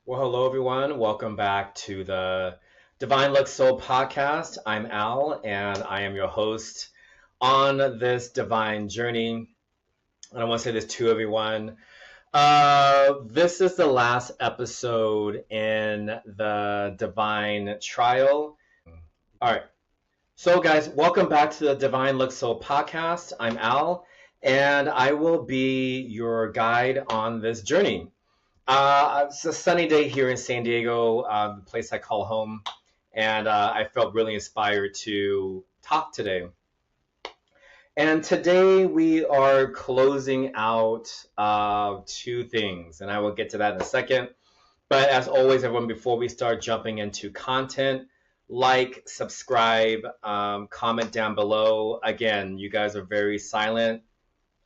Well, hello everyone. Welcome back to the Divine Lux Soul Podcast. I'm Al, and I am your host on this divine journey. And I want to say this to everyone. This is the last episode in the Divine Trial. All right. So, guys, welcome back to the Divine Lux Soul Podcast. I'm Al, and I will be your guide on this journey. It's a sunny day here in San Diego, the place I call home, and I felt really inspired to talk today. And today we are closing out two things, and I will get to that in a second. But as always, everyone, before we start jumping into content, like, subscribe, comment down below. Again, you guys are very silent.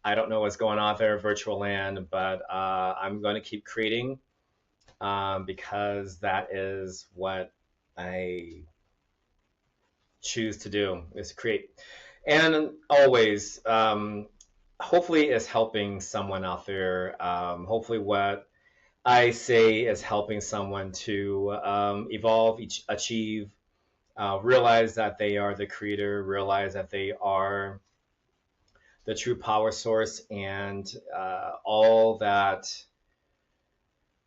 I don't know what's going on there, virtual land, but I'm going to keep creating because that is what I choose to do, is create. And always, hopefully it's helping someone out there. Hopefully what I say is helping someone to evolve, achieve, realize that they are the creator, realize that they are the true power source, and all that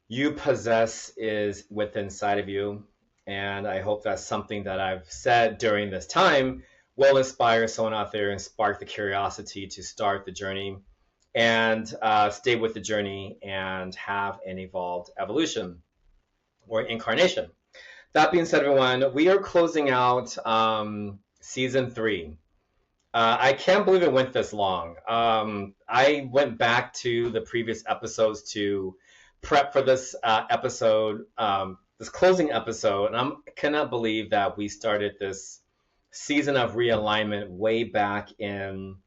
you possess is within inside of you. And I hope that's something that I've said during this time will inspire someone out there and spark the curiosity to start the journey and stay with the journey and have an evolved evolution or incarnation. That being said, everyone, we are closing out season 3. I can't believe it went this long. I went back to the previous episodes to prep for this episode, this closing episode, and I cannot believe that we started this season of realignment way back in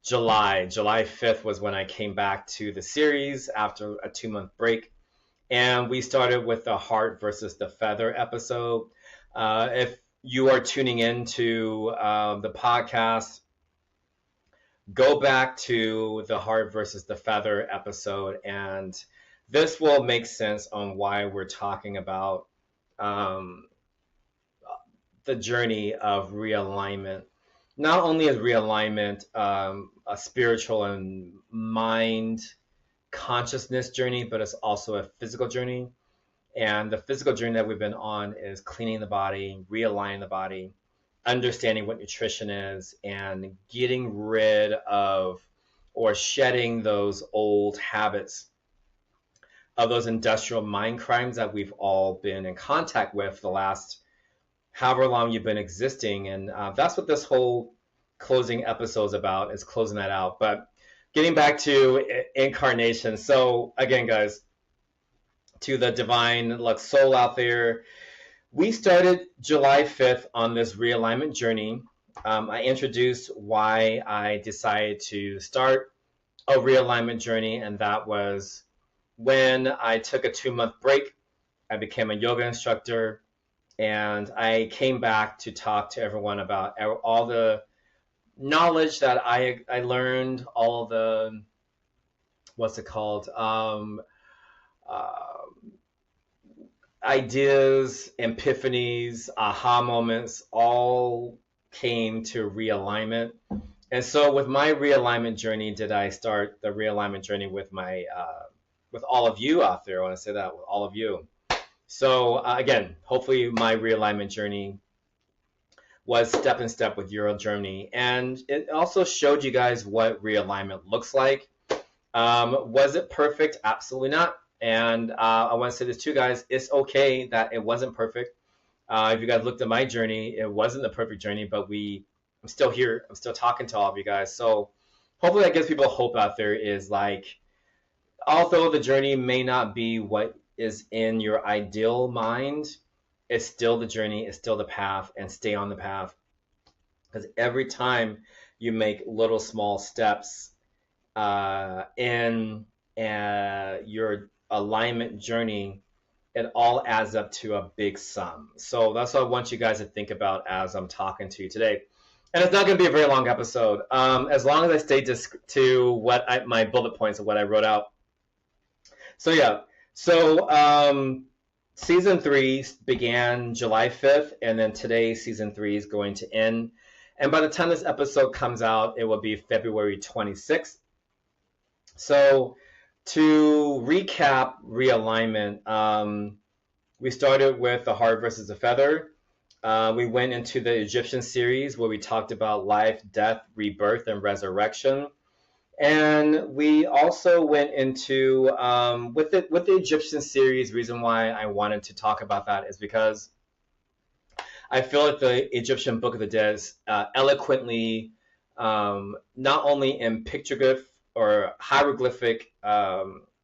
July. July 5th was when I came back to the series after a 2-month break, and we started with the heart versus the feather episode. If you are tuning into the podcast, go back to the heart versus the feather episode, and this will make sense on why we're talking about the journey of realignment. Not only is realignment a spiritual and mind consciousness journey, but it's also a physical journey. And the physical journey that we've been on is cleaning the body, realigning the body, understanding what nutrition is, and getting rid of or shedding those old habits of those industrial mind crimes that we've all been in contact with the last however long you've been existing. And that's what this whole closing episode is about, is closing that out. But getting back to incarnation. So again, guys, to the Divine Lux Soul out there, we started July 5th on this realignment journey. I introduced why I decided to start a realignment journey, and that was when I took a 2-month break. I became a yoga instructor, and I came back to talk to everyone about all the knowledge that I learned, all the, ideas, epiphanies, aha moments, all came to realignment. And so with my realignment journey, did I start the realignment journey with my with all of you out there. I want to say that, with all of you. So again, hopefully my realignment journey was step in step with your journey, and it also showed you guys what realignment looks like. Was it perfect? Absolutely not. And I want to say this too, guys. It's okay that it wasn't perfect. If you guys looked at my journey, it wasn't the perfect journey, but I'm still here. I'm still talking to all of you guys. So hopefully that gives people hope out there, is like, although the journey may not be what is in your ideal mind, it's still the journey, it's still the path, and stay on the path. Because every time you make little small steps in your alignment journey, it all adds up to a big sum. So that's what I want you guys to think about as I'm talking to you today. And it's not going to be a very long episode, as long as I stay to what my bullet points of what I wrote out. So yeah, So season 3 began July 5th, and then today season 3 is going to end. And by the time this episode comes out, it will be February 26th. So to recap Realignment, we started with the Heart versus the Feather. We went into the Egyptian series where we talked about life, death, rebirth, and resurrection. And we also went into with the Egyptian series. Reason why I wanted to talk about that is because I feel like the Egyptian Book of the Dead is eloquently, not only in pictoglyph or hieroglyphic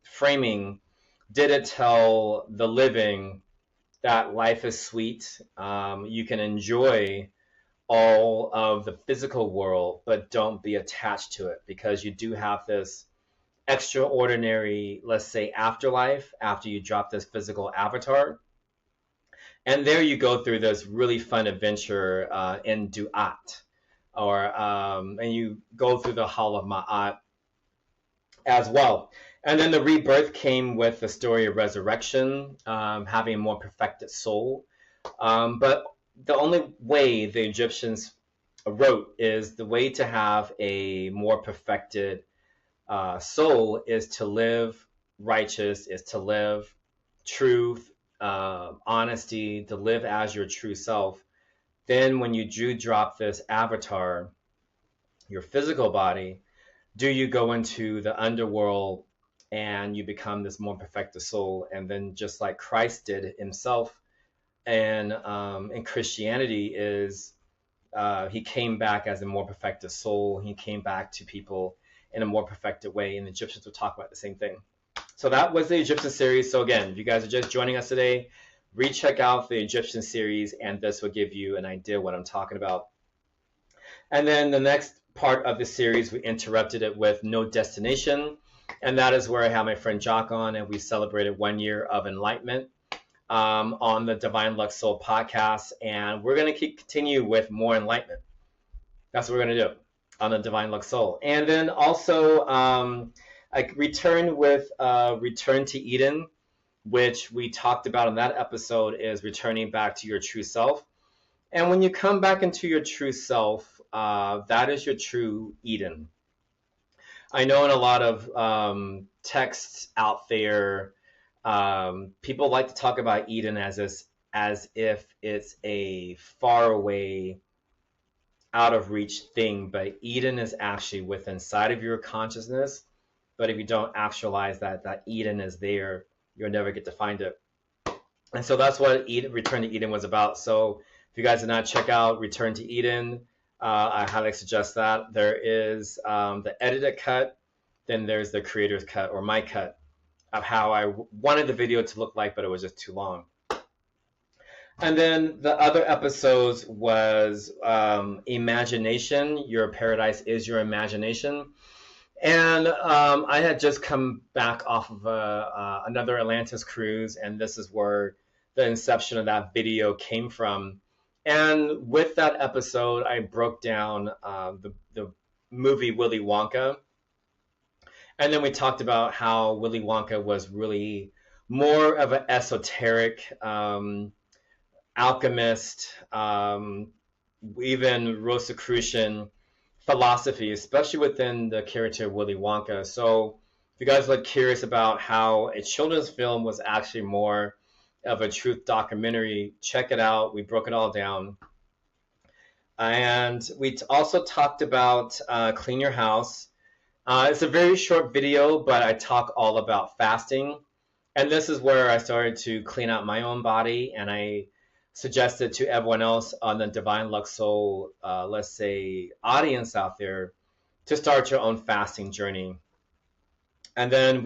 framing, did it tell the living that life is sweet. You can enjoy all of the physical world, but don't be attached to it, because you do have this extraordinary, let's say, afterlife after you drop this physical avatar. And there you go through this really fun adventure in Duat, and you go through the Hall of Ma'at as well. And then the rebirth came with the story of resurrection, having a more perfected soul. But the only way the Egyptians wrote is the way to have a more perfected soul is to live righteous, is to live truth, honesty, to live as your true self. Then when you do drop this avatar, your physical body, do you go into the underworld and you become this more perfected soul? And then just like Christ did himself, and in Christianity is he came back as a more perfected soul. He came back to people in a more perfected way, and the Egyptians will talk about the same thing. So that was the Egyptian series. So again, if you guys are just joining us today, recheck out the Egyptian series, and this will give you an idea what I'm talking about. And then the next part of the series, we interrupted it with No Destination, and that is where I have my friend Jock on, and we celebrated 1 year of enlightenment on the Divine Lux Soul Podcast, and we're going to continue with more enlightenment. That's what we're going to do on the Divine Lux Soul. And then also I returned with Return to Eden, which we talked about in that episode, is returning back to your true self. And when you come back into your true self, that is your true Eden. I know in a lot of texts out there, people like to talk about Eden as if it's a far away, out of reach thing, but Eden is actually within inside of your consciousness. But if you don't actualize that Eden is there, you'll never get to find it. And so that's what Return to Eden was about. So if you guys did not check out Return to Eden, I highly suggest that. There is the edited cut, then there's the creator's cut, or my cut, of how I wanted the video to look like, but it was just too long. And then the other episodes was Imagination. Your paradise is your imagination. And I had just come back off of another Atlantis cruise, and this is where the inception of that video came from. And with that episode, I broke down the movie Willy Wonka. And then we talked about how Willy Wonka was really more of an esoteric alchemist, even Rosicrucian philosophy, especially within the character of Willy Wonka. So if you guys are curious about how a children's film was actually more of a truth documentary, check it out. We broke it all down. And we also talked about Clean Your House. It's a very short video, but I talk all about fasting. And this is where I started to clean out my own body, and I suggested to everyone else on the Divine Lux Soul, let's say, audience out there, to start your own fasting journey. And then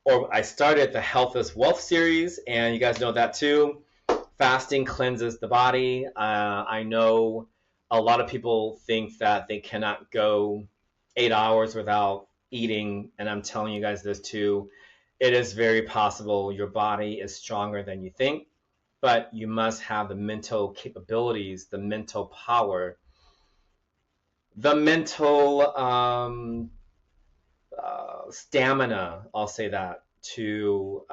I started the Health is Wealth series, and you guys know that too. Fasting cleanses the body. I know a lot of people think that they cannot go 8 hours without eating, and I'm telling you guys this too. It is very possible. Your body is stronger than you think, but you must have the mental capabilities, the mental power, the mental stamina, I'll say that, to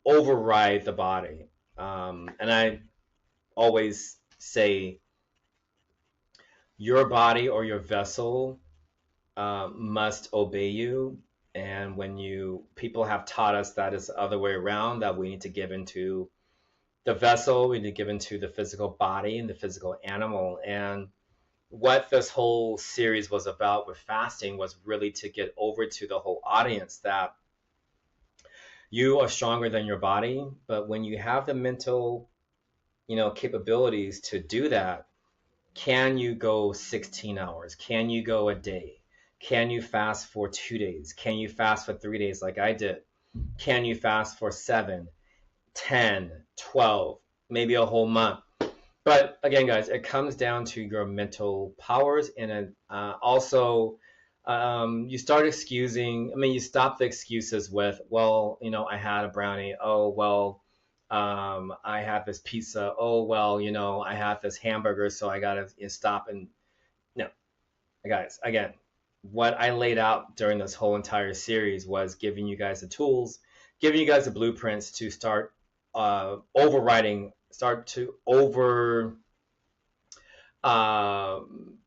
override the body. And I always say your body or your vessel must obey you. And when people have taught us that it's the other way around, that we need to give into the vessel, we need to give into the physical body and the physical animal. And what this whole series was about with fasting was really to get over to the whole audience that you are stronger than your body, but when you have the mental, capabilities to do that, can you go 16 hours? Can you go a day? Can you fast for 2 days? Can you fast for 3 days like I did? Can you fast for 7, 10, 12, maybe a whole month? But again, guys, it comes down to your mental powers, and also you start excusing. I mean, you stop the excuses with, well, I had a brownie. Oh, well, I had this pizza. Oh, well, I had this hamburger, so I gotta stop. And no, guys, again, what I laid out during this whole entire series was giving you guys the tools, giving you guys the blueprints to start overriding. Start to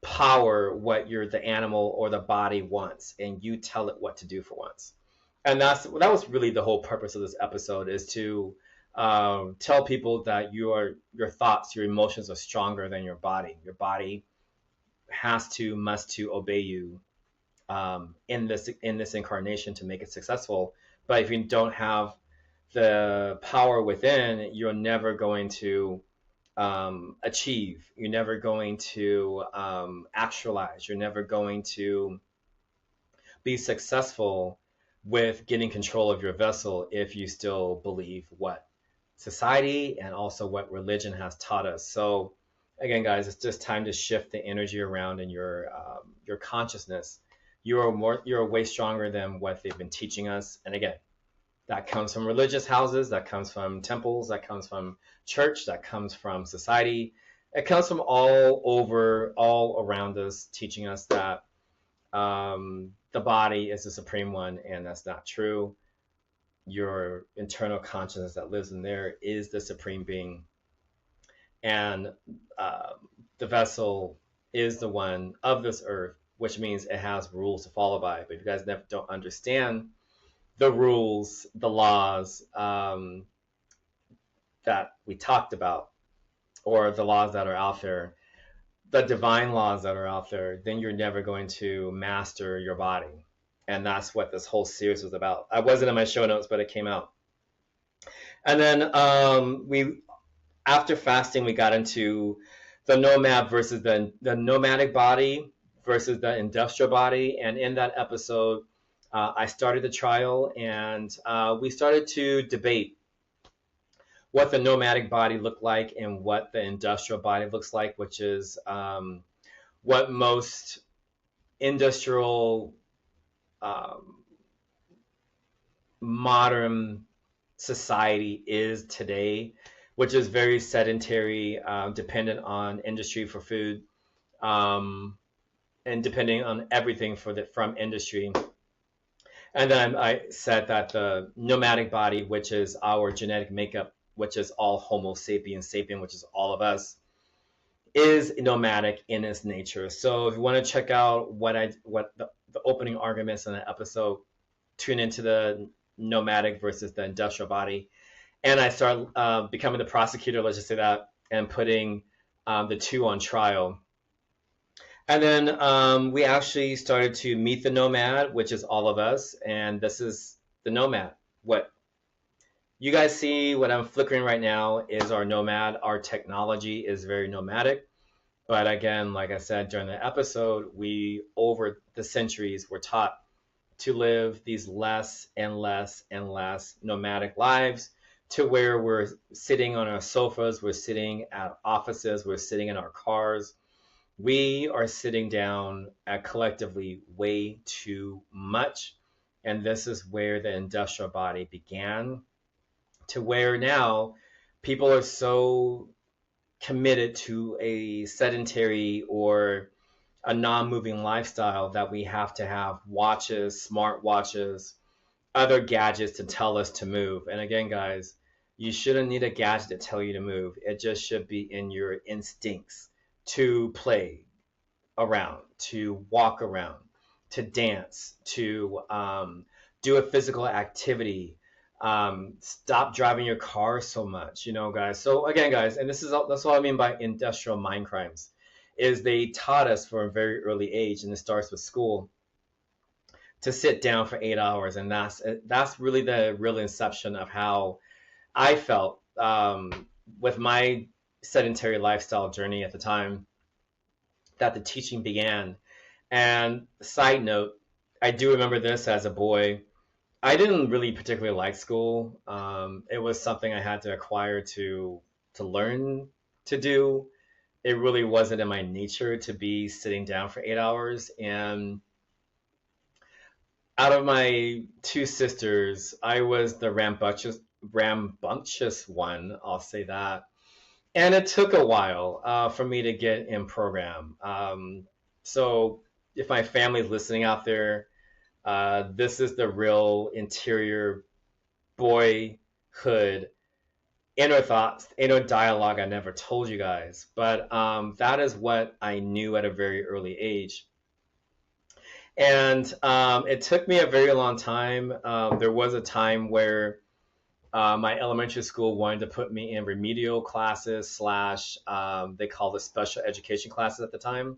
power what the animal or the body wants, and you tell it what to do for once. And that was really the whole purpose of this episode, is to tell people that your thoughts, your emotions are stronger than your body. Your body must to obey you in this incarnation to make it successful. But if you don't have the power within, you're never going to achieve. You're never going to actualize. You're never going to be successful with getting control of your vessel if you still believe what society and also what religion has taught us. So again, guys, it's just time to shift the energy around in your consciousness. You're way stronger than what they've been teaching us. And again, that comes from religious houses, that comes from temples, that comes from church, that comes from society. It comes from all around us, teaching us that the body is the supreme one, and that's not true. Your internal consciousness that lives in there is the supreme being, and the vessel is the one of this earth, which means it has rules to follow by. But if you guys don't understand the rules, the laws that we talked about, or the laws that are out there, the divine laws that are out there, then you're never going to master your body. And that's what this whole series was about. I wasn't in my show notes, but it came out. And then after fasting, we got into the nomad versus the nomadic body versus the industrial body. And in that episode, I started the trial, and we started to debate what the nomadic body looked like and what the industrial body looks like, which is what most industrial modern society is today, which is very sedentary, dependent on industry for food, and depending on everything from industry. And then I said that the nomadic body, which is our genetic makeup, which is all Homo sapiens sapien, which is all of us, is nomadic in its nature. So if you want to check out what the opening arguments in the episode, tune into the nomadic versus the industrial body. And I started becoming the prosecutor, let's just say that, and putting the two on trial. And then we actually started to meet the nomad, which is all of us. And this is the nomad. What you guys see, what I'm flickering right now, is our nomad. Our technology is very nomadic. But again, like I said during the episode, we, over the centuries, were taught to live these less and less and less nomadic lives, to where we're sitting on our sofas, we're sitting at offices, we're sitting in our cars. We are sitting down collectively way too much. And this is where the industrial body began, to where now people are so committed to a sedentary or a non-moving lifestyle that we have to have watches, smart watches, other gadgets to tell us to move. And again, guys, you shouldn't need a gadget to tell you to move. It just should be in your instincts to play around, to walk around, to dance, to do a physical activity. Stop driving your car so much, guys. So again, guys, and that's what I mean by industrial mind crimes, is they taught us from a very early age, and it starts with school, to sit down for 8 hours, and that's really the real inception of how I felt with my sedentary lifestyle journey at the time that the teaching began. And side note, I do remember this as a boy. I didn't really particularly like school. It was something I had to acquire to learn to do. It really wasn't in my nature to be sitting down for 8 hours. And out of my two sisters, I was the rambunctious one, I'll say that. And it took a while for me to get in program. So if my family's listening out there, this is the real interior boyhood inner thoughts, inner dialogue I never told you guys. But that is what I knew at a very early age. And it took me a very long time. There was a time where my elementary school wanted to put me in remedial classes / they called it special education classes at the time.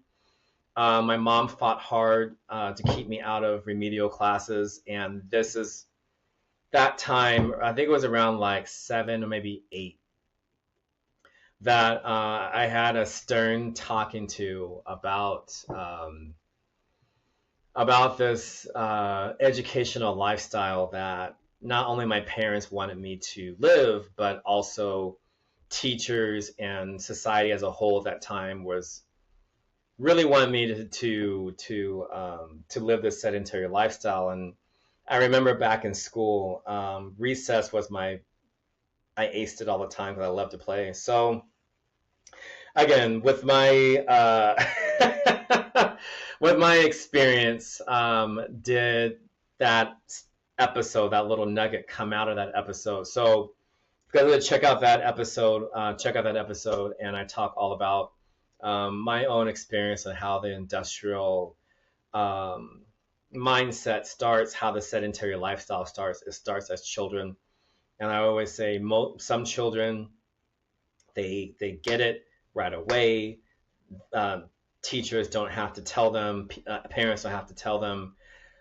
My mom fought hard to keep me out of remedial classes, and this is that time, I think it was around like 7 or maybe 8, that I had a stern talking to about this educational lifestyle that not only my parents wanted me to live, but also teachers and society as a whole at that time was really wanted me to live this sedentary lifestyle. And I remember back in school, recess was I aced it all the time because I loved to play. So again, with my with my experience, did that episode, that little nugget, come out of that episode? So go check out that episode. And I talk all about my own experience and how the industrial mindset starts, how the sedentary lifestyle starts. It starts as children, and I always say some children, they get it right away. Teachers don't have to tell them, parents don't have to tell them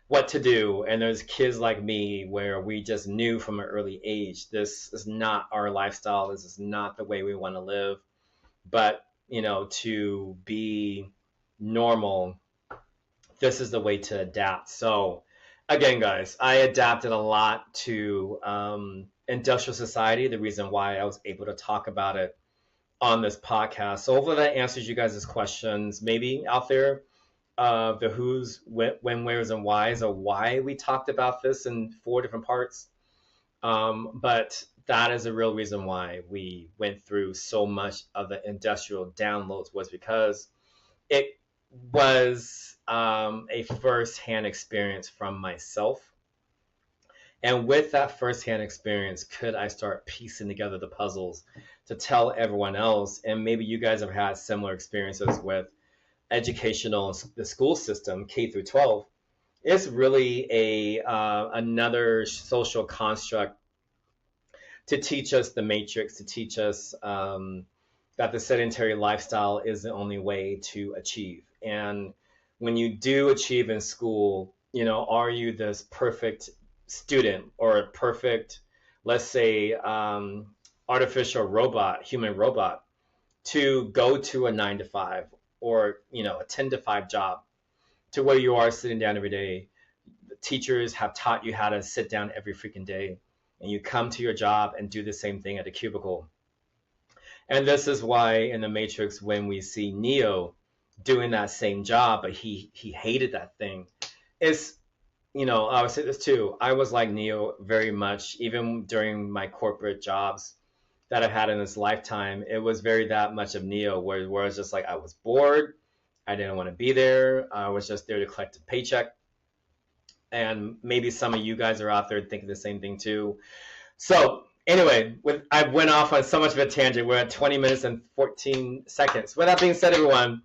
what to do. And there's kids like me where we just knew from an early age, this is not our lifestyle. This is not the way we want to live. But, to be normal, this is the way to adapt. So again, guys, I adapted a lot to industrial society. The reason why I was able to talk about it on this podcast. So hopefully that answers you guys' questions, maybe out there, the who's, when, where's, and why's, or why we talked about this in 4 different parts. But that is the real reason why we went through so much of the industrial downloads, was because it was a first-hand experience from myself. And with that first-hand experience, could I start piecing together the puzzles to tell everyone else? And maybe you guys have had similar experiences with educational, the school system, K through 12. It's really another social construct to teach us the matrix, to teach us that the sedentary lifestyle is the only way to achieve. And when you do achieve in school, are you this perfect student or a perfect, let's say, artificial robot, human robot, to go to a 9 to 5 or a 10 to 5 job, to where you are sitting down every day? The teachers have taught you how to sit down every freaking day, and you come to your job and do the same thing at a cubicle. And this is why in the Matrix, when we see Neo doing that same job, but he hated that thing, it's, I would say this too. I was like Neo very much, even during my corporate jobs that I've had in this lifetime. It was very that much of Neo, where I was just like, I was bored. I didn't want to be there. I was just there to collect a paycheck. and maybe some of you guys are out there thinking the same thing too. So anyway, I went off on so much of a tangent. We're at 20 minutes and 14 seconds. With that being said, everyone,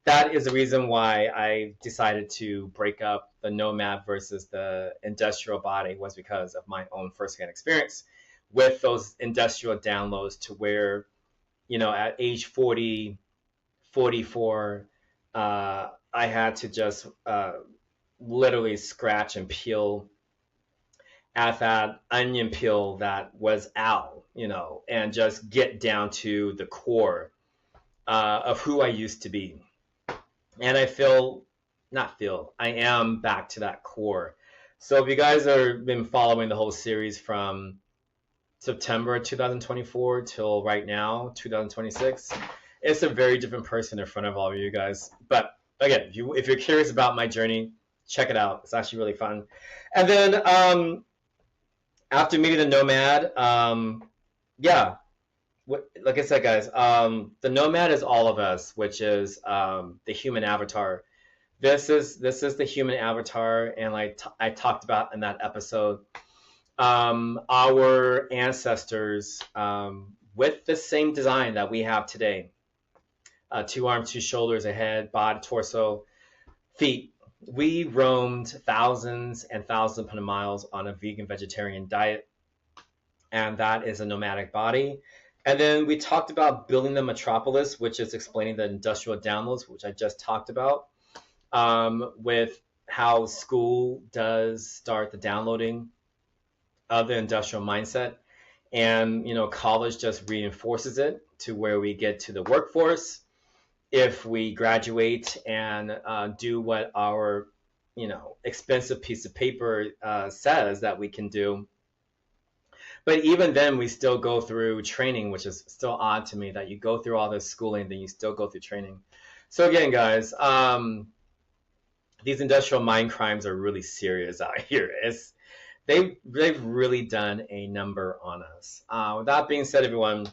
that is the reason why I decided to break up the Nomad versus the industrial body, was because of my own firsthand experience with those industrial downloads, to where, at age 40, 44, I had to just literally scratch and peel at that onion peel that was Al, and just get down to the core of who I used to be. And I am back to that core. So if you guys have been following the whole series from September 2024 till right now, 2026, it's a very different person in front of all of you guys. But again, if you're curious about my journey, check it out. It's actually really fun. And then after meeting the Nomad, like I said, guys, the Nomad is all of us, which is the human avatar. This is the human avatar, and like I talked about in that episode, our ancestors, with the same design that we have today, 2 arms, 2 shoulders, a head, body, torso, feet. We roamed thousands and thousands of miles on a vegan vegetarian diet, and that is a nomadic body. And then we talked about building the metropolis, which is explaining the industrial downloads, which I just talked about, with how school does start the downloading of the industrial mindset. And, college just reinforces it to where we get to the workforce. If we graduate and do what our, expensive piece of paper says that we can do. But even then, we still go through training, which is still odd to me that you go through all this schooling, then you still go through training. So again, guys, these industrial mind crimes are really serious out here. They've really done a number on us. With that being said, everyone,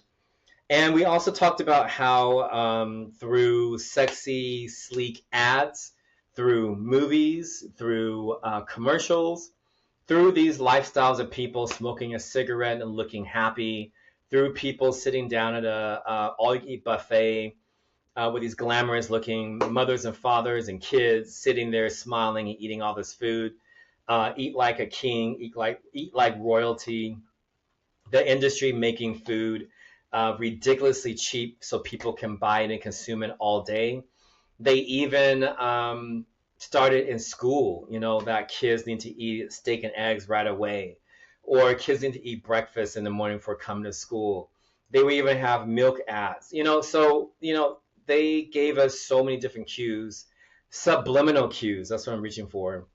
and we also talked about how through sexy, sleek ads, through movies, through commercials, through these lifestyles of people smoking a cigarette and looking happy, through people sitting down at a all-you-eat buffet with these glamorous-looking mothers and fathers and kids sitting there smiling and eating all this food, eat like a king, eat like royalty. The industry making food ridiculously cheap so people can buy it and consume it all day. They even started in school, that kids need to eat steak and eggs right away, or kids need to eat breakfast in the morning before coming to school. They would even have milk ads, so, they gave us so many different cues, subliminal cues. That's what I'm reaching for.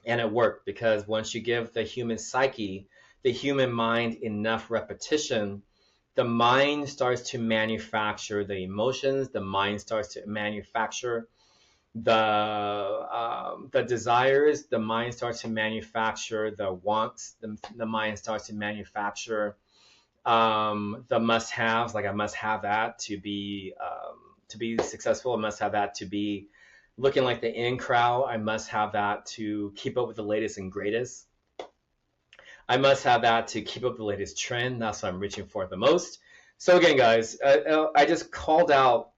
And it worked, because once you give the human psyche, the human mind, enough repetition, the mind starts to manufacture the emotions, the mind starts to manufacture the desires, the mind starts to manufacture the wants, the mind starts to manufacture the must-haves. Like, I must have that to be successful. I must have that to be looking like the in crowd. I must have that to keep up with the latest and greatest. I must have that to keep up the latest trend. That's what I'm reaching for the most. So again, guys, I just called out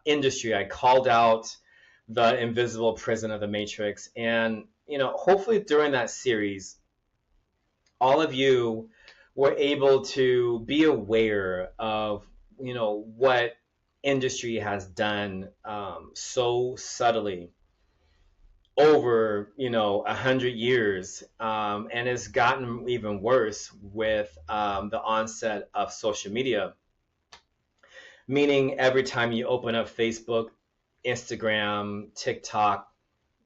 industry. I called out the invisible prison of the matrix. And, hopefully during that series, all of you were able to be aware of, what industry has done so subtly over 100 years, and it's gotten even worse with the onset of social media. Meaning, every time you open up Facebook, Instagram, TikTok,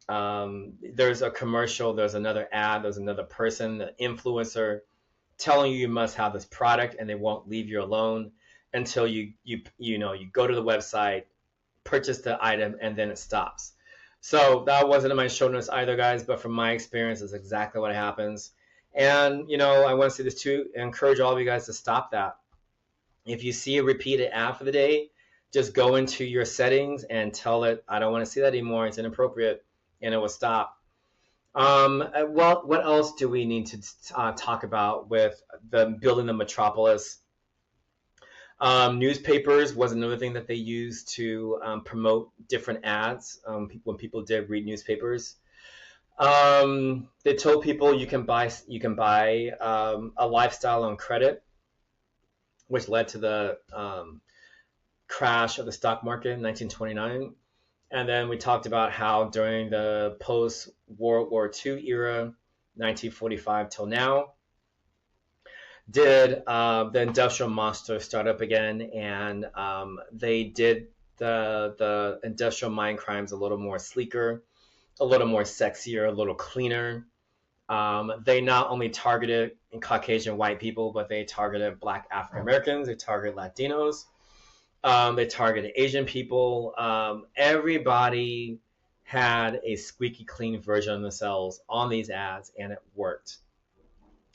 there's a commercial, there's another ad, there's another person, an influencer, telling you must have this product, and they won't leave you alone until you go to the website, purchase the item, and then it stops. So that wasn't in my show notes either, guys, but from my experience, it's exactly what happens. And, I want to say this too, encourage all of you guys to stop that. If you see a repeated ad for the day, just go into your settings and tell it, I don't want to see that anymore, it's inappropriate, and it will stop. Well, what else do we need to talk about with the building the metropolis? Newspapers was another thing that they used to promote different ads when people did read newspapers. They told people you can buy a lifestyle on credit, which led to the crash of the stock market in 1929. And then we talked about how during the post World War II era, 1945 till now, did the industrial monster start up again, and they did the industrial mine crimes a little more sleeker, a little more sexier, a little cleaner. They not only targeted Caucasian white people, but they targeted Black African Americans, they targeted Latinos, they targeted Asian people. Everybody had a squeaky clean version of themselves on these ads, and it worked.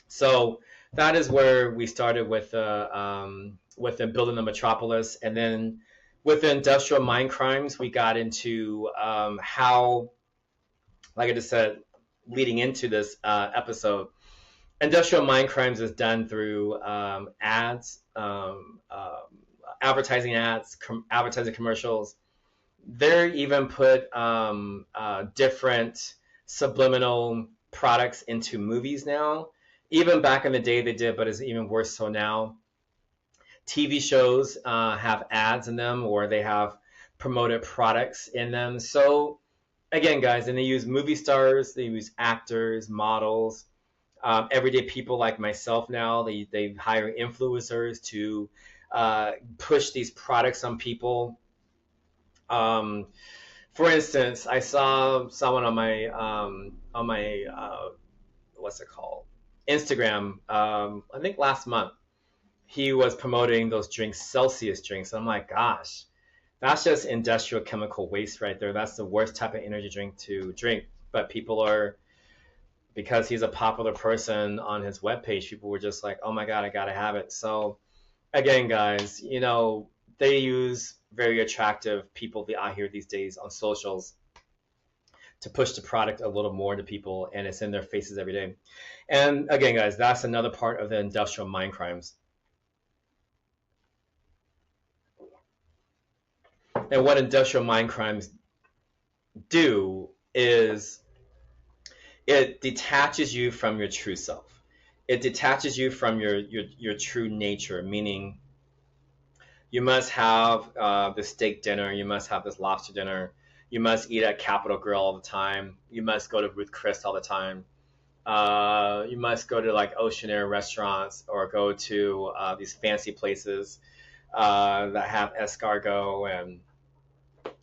So that is where we started with the building the metropolis, and then with the industrial mine crimes, we got into how, like I just said, leading into this episode, industrial mine crimes is done through ads, advertising ads, advertising commercials. They're even put different subliminal products into movies now. Even back in the day they did, but it's even worse so now. TV shows have ads in them, or they have promoted products in them. So again, guys, and they use movie stars, they use actors, models, everyday people like myself now. They hire influencers to push these products on people. For instance, I saw someone on my what's it called, Instagram. I think last month he was promoting those drinks, Celsius drinks. I'm like, gosh, that's just industrial chemical waste right there. That's the worst type of energy drink to drink. But people are, because he's a popular person on his webpage, people were just like, oh my God, I gotta have it. So again, guys, they use very attractive people out here these days on socials to push the product a little more to people, and it's in their faces every day. And again, guys, that's another part of the industrial mind crimes. And what industrial mind crimes do is it detaches you from your true self. It detaches you from your true nature, meaning you must have this steak dinner, you must have this lobster dinner, you must eat at Capital Grill all the time, you must go to Ruth Chris all the time, you must go to like ocean air restaurants, or go to these fancy places that have escargot, and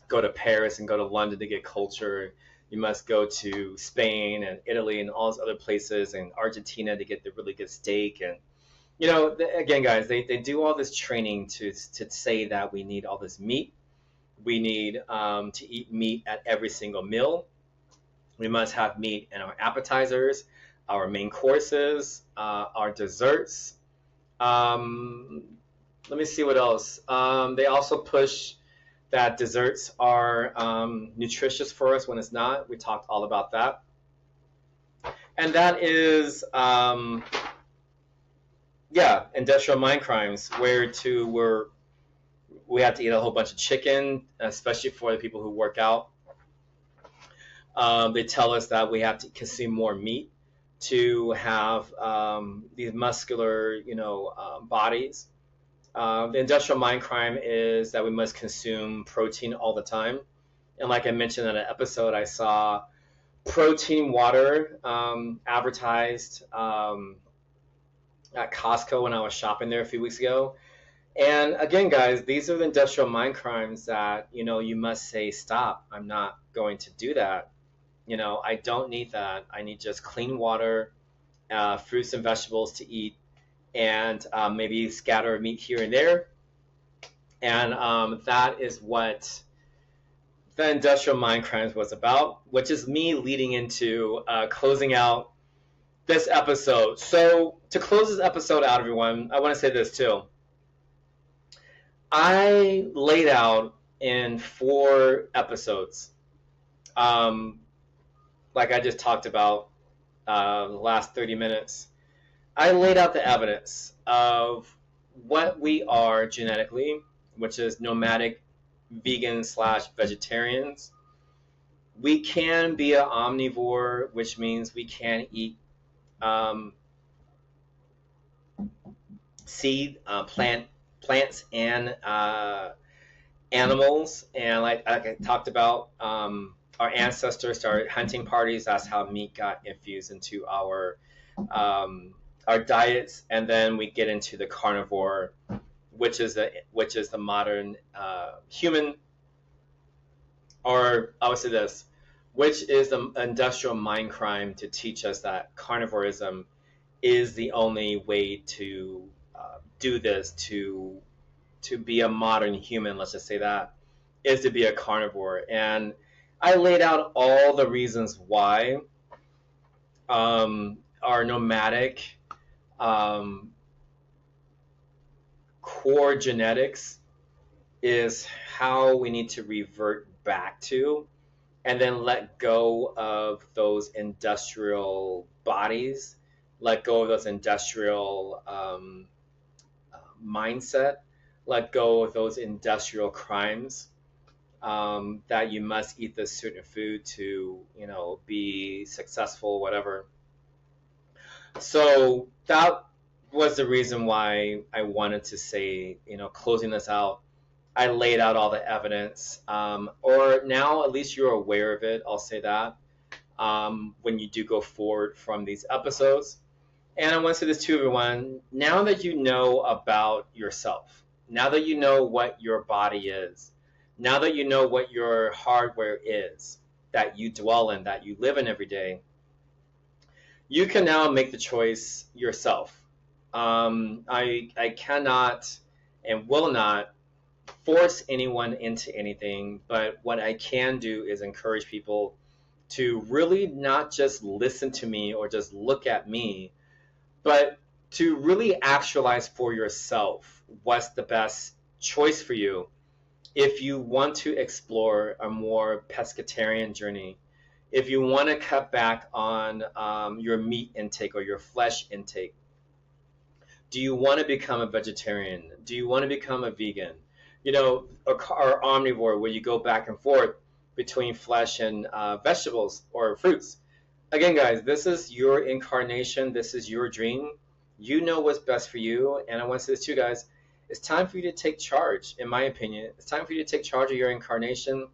go to Paris and go to London to get culture. You must go to Spain and Italy and all those other places, and Argentina to get the really good steak. And again, guys, they do all this training to say that we need all this meat. We need to eat meat at every single meal. We must have meat in our appetizers, our main courses, our desserts. Let me see what else. They also push that desserts are nutritious for us when it's not. We talked all about that. And that is, industrial mind crimes, where we have to eat a whole bunch of chicken, especially for the people who work out. They tell us that we have to consume more meat to have these muscular, bodies. The industrial mind crime is that we must consume protein all the time. And like I mentioned in an episode, I saw protein water advertised at Costco when I was shopping there a few weeks ago. And again, guys, these are the industrial mind crimes that, you must say, stop. I'm not going to do that. I don't need that. I need just clean water, fruits and vegetables to eat, and maybe scatter meat here and there. And that is what the industrial mind crimes was about, which is me leading into closing out this episode. So to close this episode out, everyone, I want to say this too. I laid out in 4 episodes like I just talked about the last 30 minutes, I laid out the evidence of what we are genetically, which is nomadic, vegan slash vegetarians. We can be an omnivore, which means we can eat um, seed, plants, and animals. And like I talked about, our ancestors started hunting parties. That's how meat got infused into um, our diets, and then we get into the carnivore, which is the modern human, or I would say this, which is the industrial mind crime to teach us that carnivorism is the only way to do this, to be a modern human. Let's just say that is to be a carnivore. And I laid out all the reasons why our nomadic um, core genetics is how we need to revert back to, and then let go of those industrial bodies, let go of those industrial mindset, let go of those industrial crimes, that you must eat this certain food to, be successful, whatever. So that was the reason why I wanted to say, closing this out, I laid out all the evidence, or now at least you're aware of it. I'll say that when you do go forward from these episodes. And I want to say this to everyone. Now that you know about yourself, now that you know what your body is, now that you know what your hardware is, that you dwell in, that you live in every day, you can now make the choice yourself. I cannot and will not force anyone into anything, but what I can do is encourage people to really not just listen to me or just look at me, but to really actualize for yourself what's the best choice for you if you want to explore a more pescatarian journey, if you want to cut back on your meat intake or your flesh intake. Do you want to become a vegetarian? Do you want to become a vegan? Or omnivore, where you go back and forth between flesh and vegetables or fruits. Again, guys, this is your incarnation. This is your dream. You know what's best for you. And I want to say this to you guys. It's time for you to take charge, in my opinion. It's time for you to take charge of your incarnation.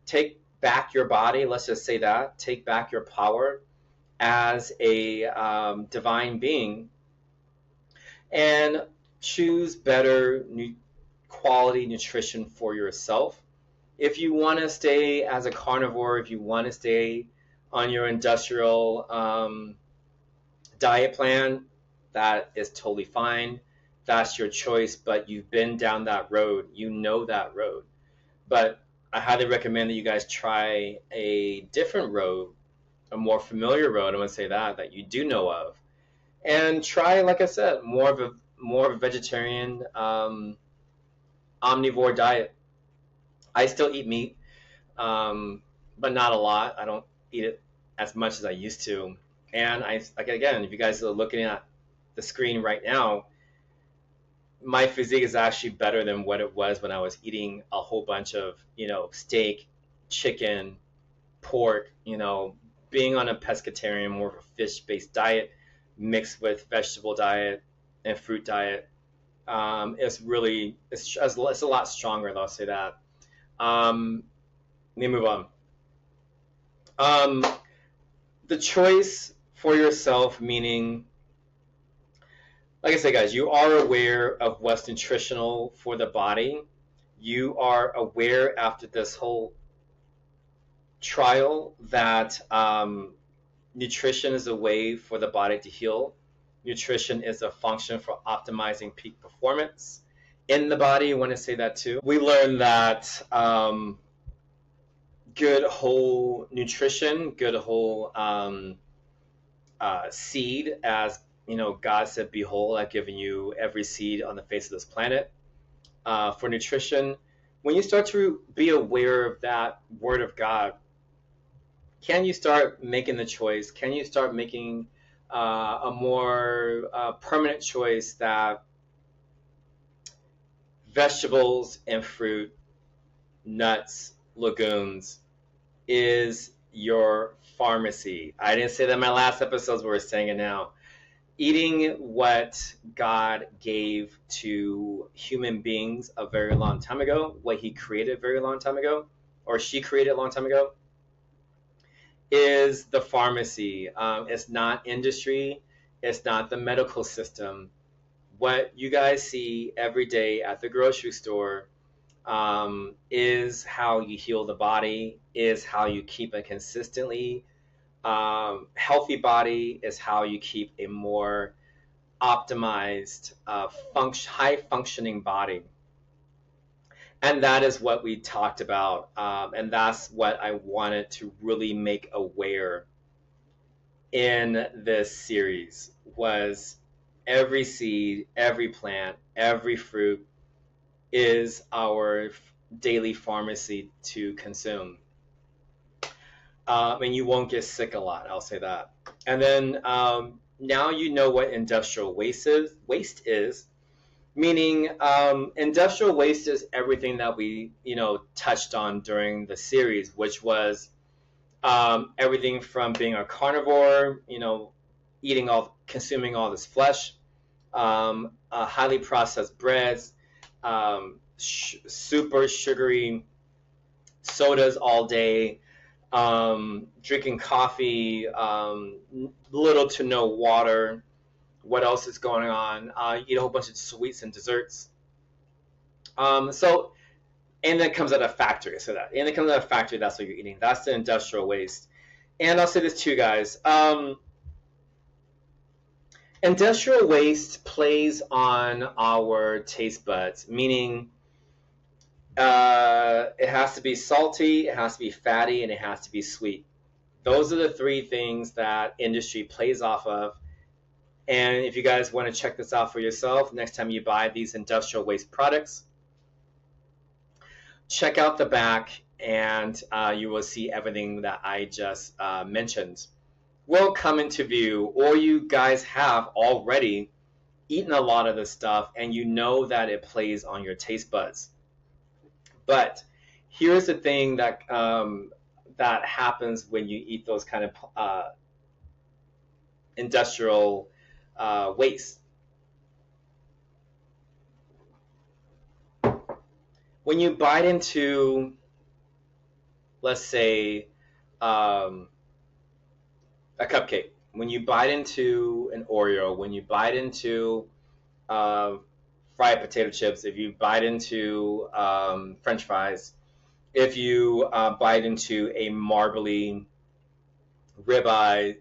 Take back your body. Let's just say that. Take back your power as a divine being, and choose better quality nutrition for yourself. If you want to stay as a carnivore, if you want to stay on your industrial diet plan, that is totally fine. That's your choice, but you've been down that road. You know that road. But I highly recommend that you guys try a different road, a more familiar road, I'm going to say that you do know of. And try, like I said, more of a vegetarian omnivore diet. I still eat meat, but not a lot. I don't eat it as much as I used to. And again, if you guys are looking at the screen right now, my physique is actually better than what it was when I was eating a whole bunch of, steak, chicken, pork, being on a pescatarian, more of a fish-based diet mixed with vegetable diet and fruit diet. It's a lot stronger, though, I'll say that. Let me move on. The choice for yourself, meaning, like I said, guys, you are aware of what's nutritional for the body. You are aware after this whole trial that nutrition is a way for the body to heal. Nutrition is a function for optimizing peak performance in the body. I want to say that too. We learned that good whole nutrition, good whole seed, as God said, behold, I've given you every seed on the face of this planet for nutrition. When you start to be aware of that word of God, can you start making the choice? Can you start making a more permanent choice that vegetables and fruit, nuts, legumes is your pharmacy? I didn't say that in my last episodes, but we're saying it now. Eating what God gave to human beings a very long time ago, what he created a very long time ago, or she created a long time ago, is the pharmacy. It's not industry. It's not the medical system. What you guys see every day at the grocery store is how you heal the body, is how you keep a consistently healthy body, is how you keep a more optimized, high functioning body. And that is what we talked about. And that's what I wanted to really make aware in this series was every seed, every plant, every fruit is our daily pharmacy to consume. And you won't get sick a lot, I'll say that. And then now you know what industrial waste is, meaning industrial waste is everything that we touched on during the series, which was everything from being a carnivore, consuming all this flesh, highly processed breads, super sugary sodas all day, drinking coffee, little to no water. What else is going on? Eat a whole bunch of sweets and desserts. And then it comes out of a factory. And it comes out of a factory, that's what you're eating. That's the industrial waste. And I'll say this too, guys. Industrial waste plays on our taste buds, meaning it has to be salty, it has to be fatty, and it has to be sweet. Those are the three things that industry plays off of. And if you guys want to check this out for yourself, next time you buy these industrial waste products, check out the back and you will see everything that I just mentioned will come into view, or you guys have already eaten a lot of this stuff and you know that it plays on your taste buds. But here's the thing that that happens when you eat those kind of industrial waste. When you bite into, let's say, a cupcake, when you bite into an Oreo, when you bite into fried potato chips, if you bite into French fries, if you bite into a marbly ribeye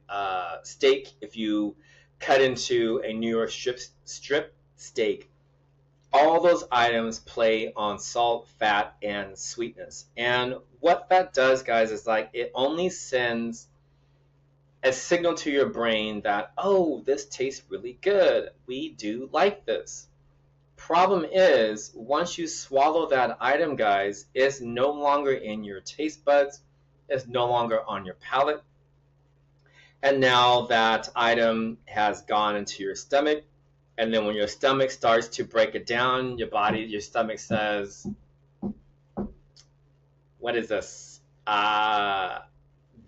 steak, if you cut into a New York strip steak, all those items play on salt, fat, and sweetness. And what that does, guys, is like it only sends a signal to your brain that, oh, this tastes really good. We do like this. Problem is, once you swallow that item, guys, it's no longer in your taste buds. It's no longer on your palate. And now that item has gone into your stomach. And then when your stomach starts to break it down, your stomach says, what is this?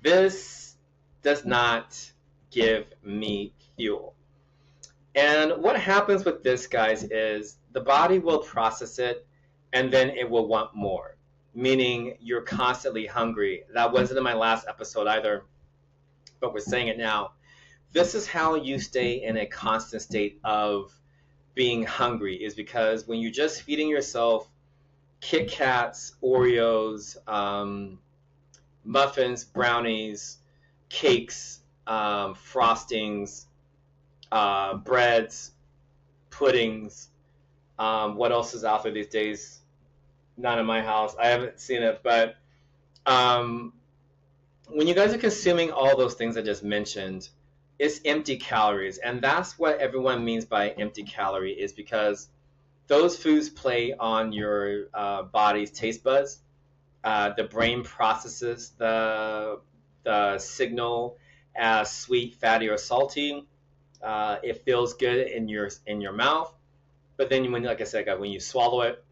This does not give me fuel. And what happens with this, guys, is the body will process it and then it will want more, meaning you're constantly hungry. That wasn't in my last episode either, but we're saying it now. This is how you stay in a constant state of being hungry, is because when you're just feeding yourself Kit Kats, Oreos, muffins, brownies, cakes, frostings, breads, puddings, what else is out there these days? Not in my house. I haven't seen it, but when you guys are consuming all those things I just mentioned, it's empty calories. And that's what everyone means by empty calorie, is because those foods play on your body's taste buds. The brain processes the the signal as sweet, fatty, or salty. It feels good in your mouth, but then when, like I said, guys, when you swallow it,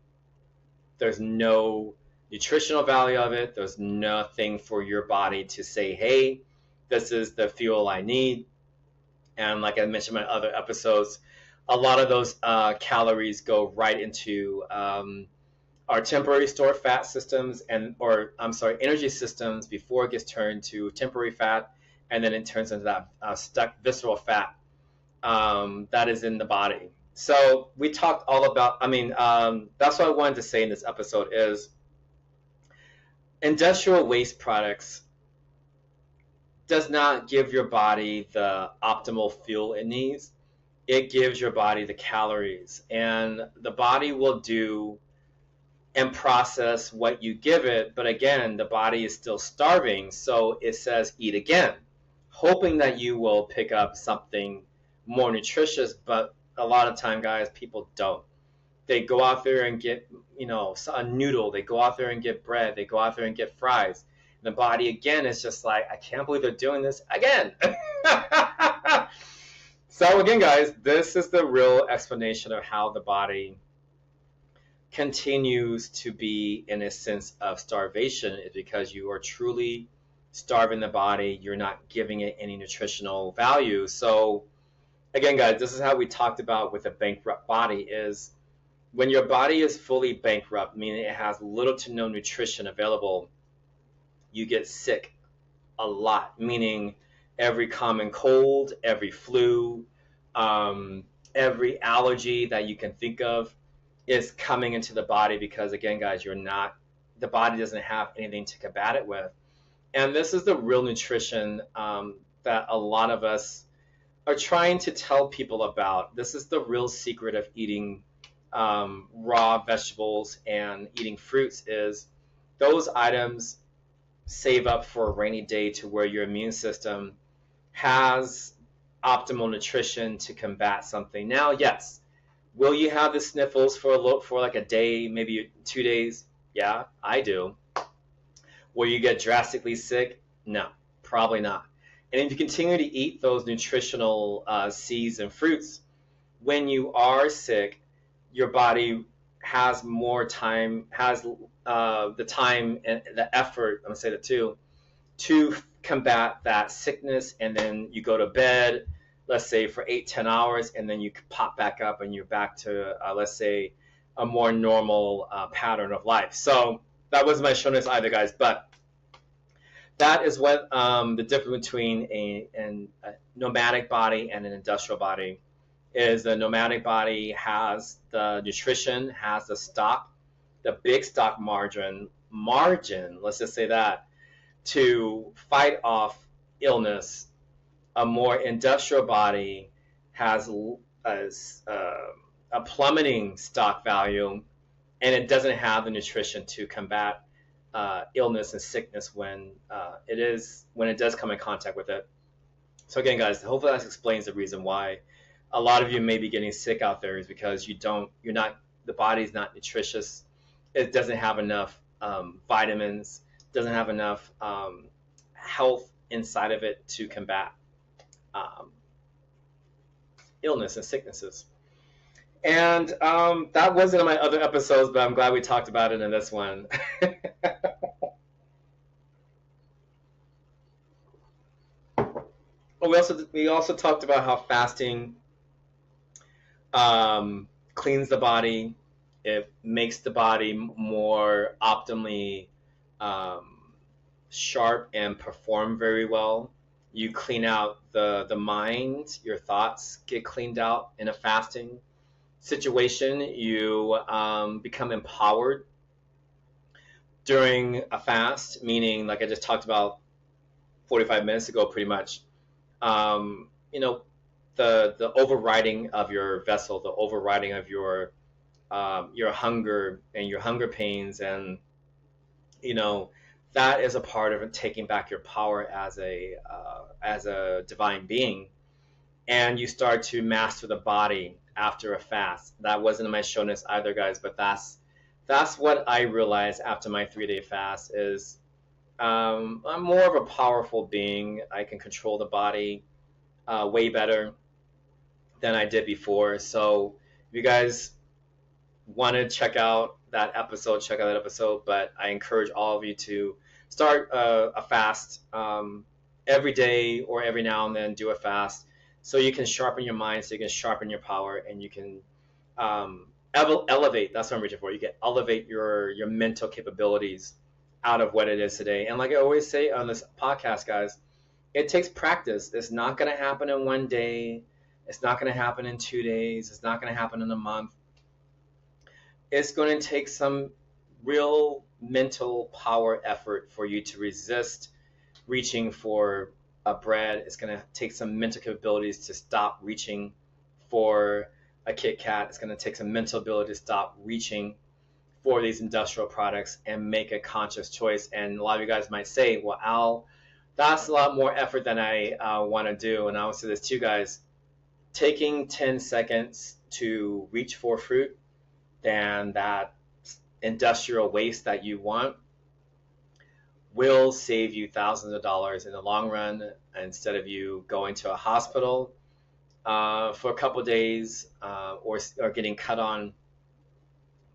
there's no nutritional value of it. There's nothing for your body to say, hey, this is the fuel I need. And like I mentioned in my other episodes, a lot of those calories go right into our temporary stored fat systems energy systems before it gets turned to temporary fat, and then it turns into that stuck visceral fat that is in the body. So we talked all about, that's what I wanted to say in this episode is industrial waste products does not give your body the optimal fuel it needs. It gives your body the calories, and the body will do and process what you give it. But again, the body is still starving, so it says eat again, hoping that you will pick up something more nutritious. But a lot of time, guys, people don't. They go out there and get, a noodle. They go out there and get bread. They go out there and get fries. And the body, again, is just like, I can't believe they're doing this again. So again, guys, this is the real explanation of how the body continues to be in a sense of starvation, is because you are truly starving the body. You're not giving it any nutritional value. So again, guys, this is how we talked about with a bankrupt body is when your body is fully bankrupt, meaning it has little to no nutrition available, you get sick a lot, meaning every common cold, every flu, every allergy that you can think of is coming into the body because, again, guys, the body doesn't have anything to combat it with. And this is the real nutrition that a lot of us are trying to tell people about. This is the real secret of eating raw vegetables and eating fruits is those items save up for a rainy day to where your immune system has optimal nutrition to combat something. Now, yes, will you have the sniffles for like a day, maybe 2 days? Yeah, I do. Will you get drastically sick? No, probably not. And if you continue to eat those nutritional seeds and fruits, when you are sick, your body has more time, has the time and the effort, I'm going to say that too, to combat that sickness. And then you go to bed, let's say for 8-10 hours, and then you pop back up and you're back to, let's say, a more normal pattern of life. So that was my showiness either, guys. But that is what the difference between a nomadic body and an industrial body is. The nomadic body has the nutrition, has the stock, the big stock margin, let's just say that, to fight off illness. A more industrial body has a plummeting stock value, and it doesn't have the nutrition to combat illness and sickness when it does come in contact with it. So again, guys, hopefully that explains the reason why a lot of you may be getting sick out there is because the body's not nutritious. It doesn't have enough vitamins, doesn't have enough health inside of it to combat illness and sicknesses. And that wasn't in my other episodes, but I'm glad we talked about it in this one. We also talked about how fasting cleans the body. It makes the body more optimally sharp and perform very well. You clean out the mind. Your thoughts get cleaned out in a fasting situation. You become empowered during a fast, meaning, like I just talked about 45 minutes ago, pretty much. The overriding of your vessel, the overriding of your hunger and your hunger pains, and that is a part of taking back your power as a divine being. And you start to master the body after a fast. That wasn't in my showiness either, guys, but that's what I realized after my 3-day fast is I'm more of a powerful being. I can control the body way better than I did before. So if you guys want to check out that episode. But I encourage all of you to start a fast every day or every now and then. Do a fast so you can sharpen your mind, so you can sharpen your power, and you can elevate. That's what I'm reaching for. You can elevate your mental capabilities out of what it is today. And like I always say on this podcast, guys, it takes practice. It's not going to happen in one day. It's not going to happen in 2 days. It's not going to happen in a month. It's going to take some real mental power effort for you to resist reaching for a bread. It's going to take some mental capabilities to stop reaching for a Kit Kat. It's going to take some mental ability to stop reaching for these industrial products and make a conscious choice. And a lot of you guys might say, well, Al, that's a lot more effort than I want to do. And I will say this to you guys, taking 10 seconds to reach for fruit than that industrial waste that you want will save you thousands of dollars in the long run, instead of you going to a hospital for a couple of days or getting cut on.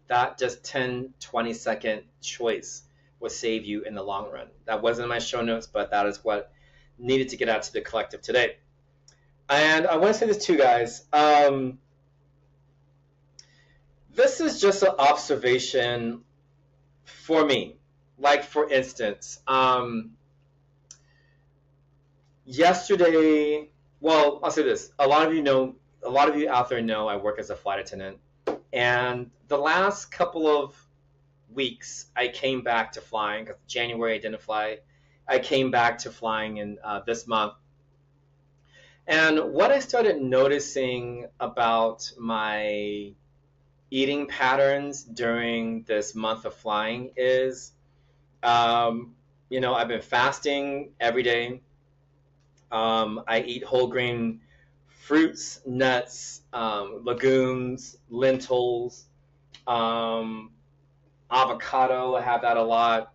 That just 10-20 second choice will save you in the long run. That wasn't in my show notes, but that is what needed to get out to the collective today. And I want to say this too, guys. This is just an observation for me. Like, for instance, yesterday, well, I'll say this. A lot of you out there know I work as a flight attendant. And the last couple of weeks, I came back to flying, because January I didn't fly. I came back to flying in this month. And what I started noticing about my eating patterns during this month of flying is, I've been fasting every day. I eat whole grain fruits, nuts, legumes, lentils, avocado. I have that a lot.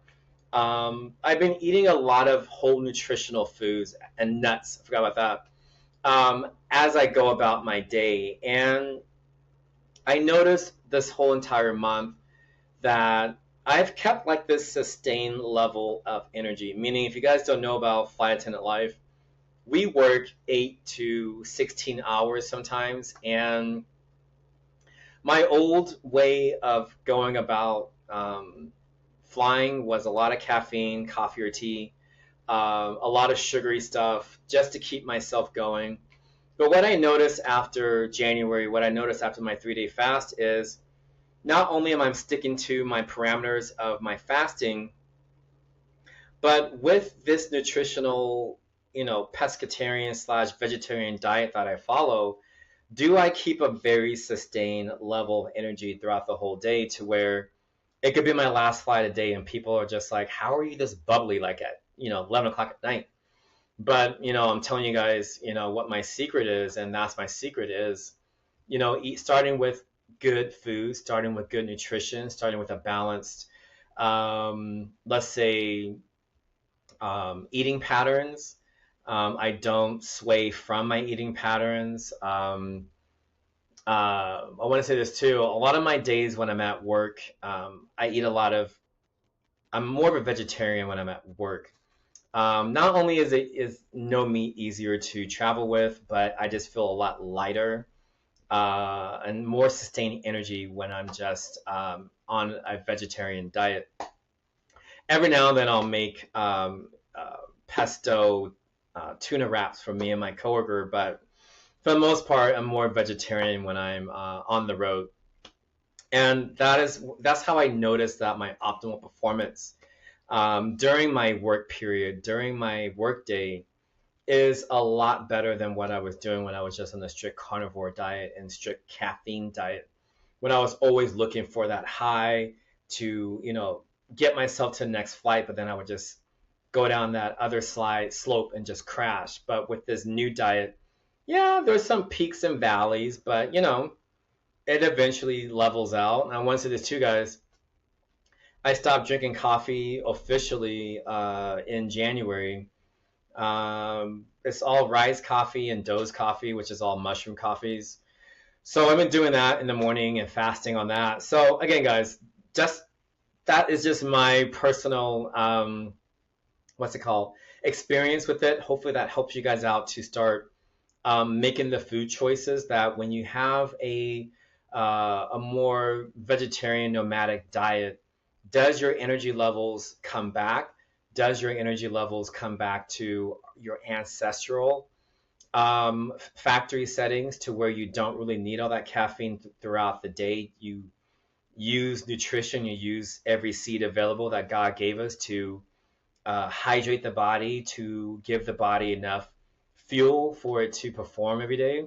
I've been eating a lot of whole nutritional foods and nuts. I forgot about that. As I go about my day. And I noticed this whole entire month that I've kept like this sustained level of energy. Meaning, if you guys don't know about flight attendant life, we work 8 to 16 hours sometimes. And my old way of going about flying was a lot of caffeine, coffee or tea, a lot of sugary stuff just to keep myself going. But what I noticed after January, what I noticed after my 3-day fast is not only am I sticking to my parameters of my fasting, but with this nutritional, pescatarian/vegetarian diet that I follow, do I keep a very sustained level of energy throughout the whole day, to where it could be my last flight of the day and people are just like, how are you this bubbly like at 11 o'clock at night? But I'm telling you guys, what my secret is, and that's my secret is, starting with good food, starting with good nutrition, starting with a balanced, let's say, eating patterns. I don't sway from my eating patterns. I want to say this too. A lot of my days when I'm at work, I'm more of a vegetarian when I'm at work. Not only is no meat easier to travel with, but I just feel a lot lighter and more sustained energy when I'm just on a vegetarian diet. Every now and then I'll make pesto tuna wraps for me and my coworker, but for the most part, I'm more vegetarian when I'm on the road. And that's how I noticed that my optimal performance during my work period, during my work day, is a lot better than what I was doing when I was just on a strict carnivore diet and strict caffeine diet. When I was always looking for that high to, get myself to the next flight, but then I would just go down that other slope and just crash. But with this new diet, yeah, there's some peaks and valleys, but it eventually levels out. And I want to say this too, guys. I stopped drinking coffee officially in January. It's all rice coffee and doze coffee, which is all mushroom coffees. So I've been doing that in the morning and fasting on that. So again, guys, just that is just my personal what's it called, experience with it. Hopefully that helps you guys out to start making the food choices that when you have a more vegetarian nomadic diet, does your energy levels come back? Does your energy levels come back to your ancestral factory settings, to where you don't really need all that caffeine throughout the day? You use nutrition, you use every seed available that God gave us to hydrate the body, to give the body enough fuel for it to perform every day.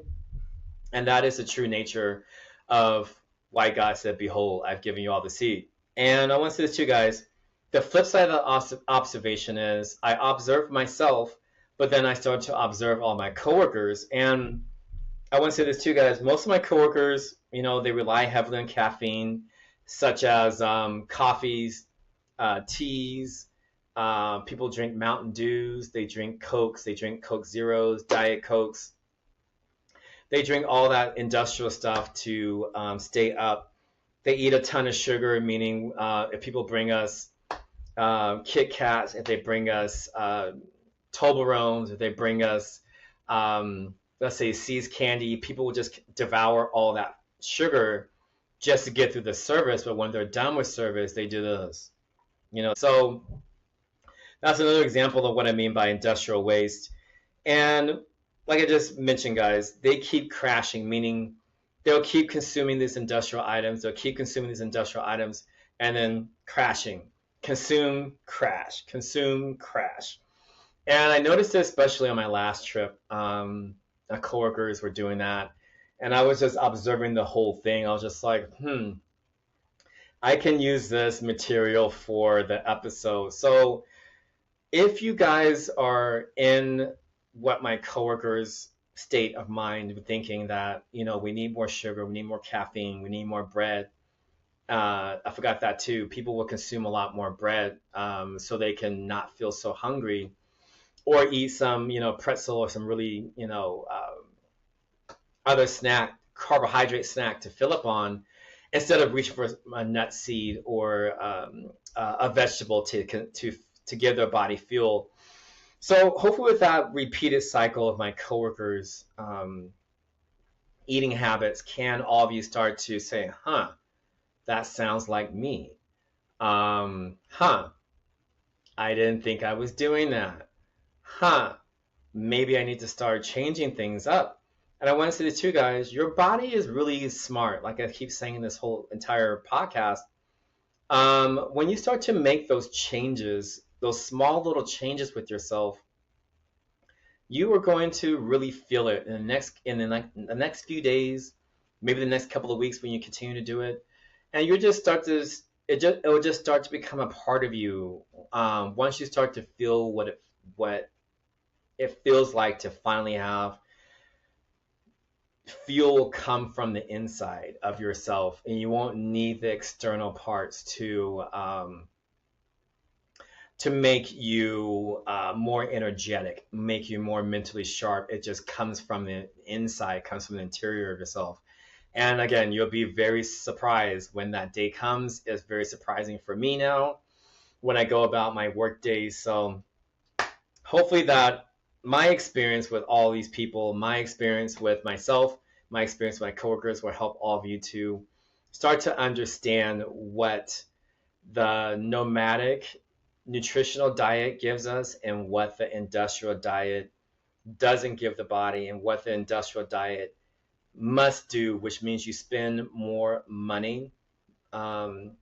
And that is the true nature of why God said, "Behold, I've given you all the seed." And I want to say this to you guys. The flip side of the observation is I observed myself, but then I started to observe all my coworkers. And I want to say this to you guys. Most of my coworkers, they rely heavily on caffeine, such as coffees, teas. People drink Mountain Dews. They drink Cokes. They drink Coke Zeros, Diet Cokes. They drink all that industrial stuff to stay up. They eat a ton of sugar, meaning if people bring us Kit Kats, if they bring us Toblerones, if they bring us, let's say, See's candy, people will just devour all that sugar just to get through the service. But when they're done with service, they do this. So that's another example of what I mean by industrial waste. And like I just mentioned, guys, they keep crashing, meaning they'll keep consuming these industrial items. They'll keep consuming these industrial items and then crashing. Consume, crash, consume, crash. And I noticed this especially on my last trip. My coworkers were doing that. And I was just observing the whole thing. I was just like, I can use this material for the episode. So if you guys are in what my coworkers' state of mind, thinking that, we need more sugar, we need more caffeine, we need more bread. I forgot that too. People will consume a lot more bread so they can not feel so hungry, or eat some, pretzel or some really, other snack, carbohydrate snack to fill up on, instead of reaching for a nut seed or a vegetable to give their body fuel. So hopefully with that repeated cycle of my coworkers' eating habits, can all of you start to say, that sounds like me. I didn't think I was doing that. Maybe I need to start changing things up. And I want to say this to you guys, your body is really smart. Like I keep saying in this whole entire podcast, when you start to make those changes, those small little changes with yourself, you are going to really feel it in the next few days, maybe the next couple of weeks when you continue to do it, and you just start to it will just start to become a part of you. Once you start to feel what it feels like to finally have fuel come from the inside of yourself, and you won't need the external parts to make you more energetic, make you more mentally sharp. It just comes from the inside, comes from the interior of yourself. And again, you'll be very surprised when that day comes. It's very surprising for me now when I go about my work days. So hopefully that my experience with all these people, my experience with myself, my experience with my coworkers will help all of you to start to understand what the nomadic nutritional diet gives us and what the industrial diet doesn't give the body, and what the industrial diet must do, which means you spend more money to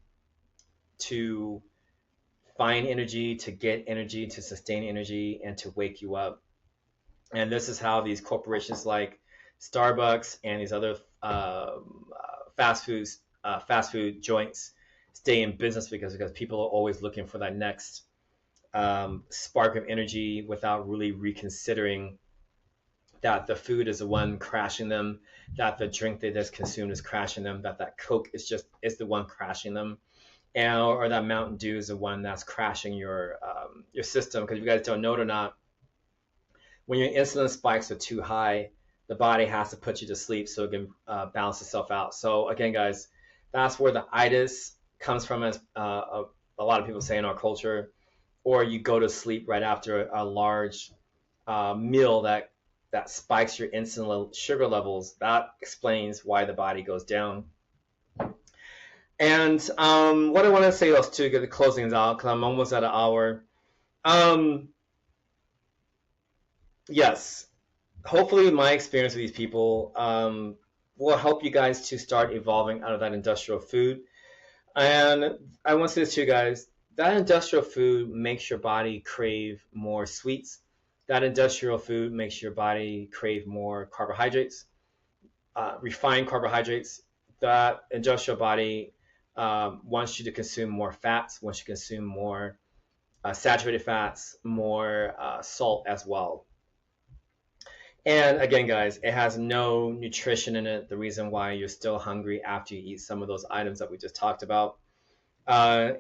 find energy, to get energy, to sustain energy, and to wake you up. And this is how these corporations like Starbucks and these other fast food joints stay in business, because people are always looking for that next spark of energy without really reconsidering that the food is the one crashing them, that the drink they just consumed is crashing them, that Coke is the one crashing them. and or that Mountain Dew is the one that's crashing your system. Because if you guys don't know it or not, when your insulin spikes are too high, the body has to put you to sleep so it can balance itself out. So again, guys, that's where the itis comes from, as a lot of people say in our culture, or you go to sleep right after a large meal that spikes your insulin sugar levels. That explains why the body goes down. And what I want to say else to get the closings out, because I'm almost at an hour. Yes, hopefully my experience with these people will help you guys to start evolving out of that industrial food. And I want to say this to you guys, that industrial food makes your body crave more sweets. That industrial food makes your body crave more carbohydrates, refined carbohydrates. That industrial body wants you to consume more fats, wants you to consume more saturated fats, more salt as well. And again, guys, it has no nutrition in it. The reason why you're still hungry after you eat some of those items that we just talked about.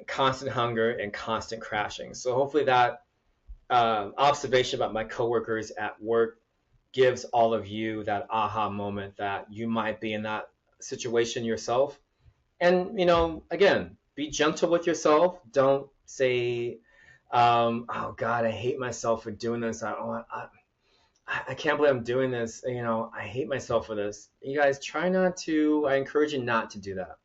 Constant hunger and constant crashing. So hopefully that observation about my coworkers at work gives all of you that aha moment that you might be in that situation yourself. And, again, be gentle with yourself. Don't say, oh, God, I hate myself for doing this. I can't believe I'm doing this. I hate myself for this. You guys try not to, I encourage you not to do that.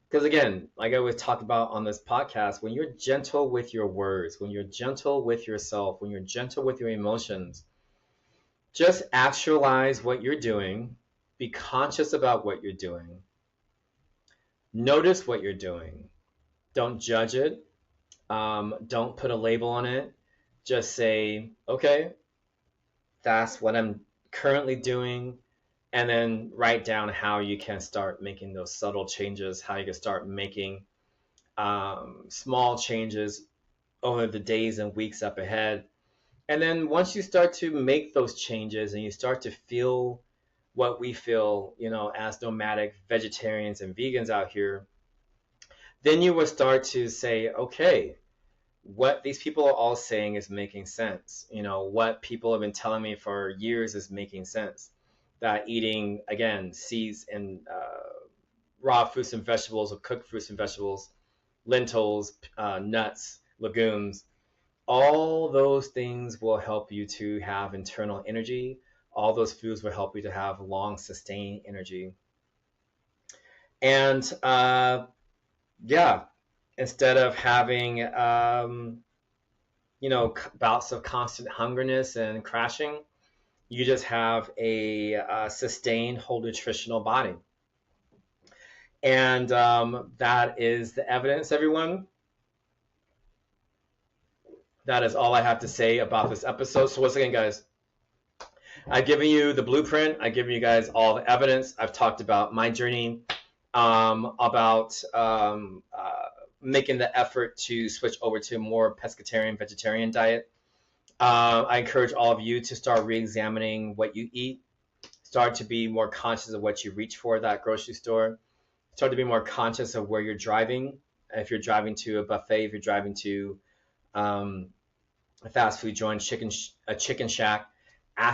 Because again, like I always talk about on this podcast, when you're gentle with your words, when you're gentle with yourself, when you're gentle with your emotions, just actualize what you're doing. Be conscious about what you're doing. Notice what you're doing. Don't judge it. Don't put a label on it. Just say, okay, that's what I'm currently doing. And then write down how you can start making those subtle changes, how you can start making small changes over the days and weeks up ahead. And then once you start to make those changes and you start to feel what we feel, as nomadic vegetarians and vegans out here, then you will start to say, okay, what these people are all saying is making sense. What people have been telling me for years is making sense. That eating, again, seeds and raw fruits and vegetables or cooked fruits and vegetables, lentils, nuts, legumes, all those things will help you to have internal energy. All those foods will help you to have long, sustained energy. And instead of having, bouts of constant hungerness and crashing, you just have a sustained whole nutritional body. And that is the evidence, everyone. That is all I have to say about this episode. So once again, guys, I've given you the blueprint. I've given you guys all the evidence. I've talked about my journey, about making the effort to switch over to a more pescatarian, vegetarian diet. I encourage all of you to start re-examining what you eat. Start to be more conscious of what you reach for at that grocery store. Start to be more conscious of where you're driving. If you're driving to a buffet, if you're driving to a fast food joint, a chicken shack,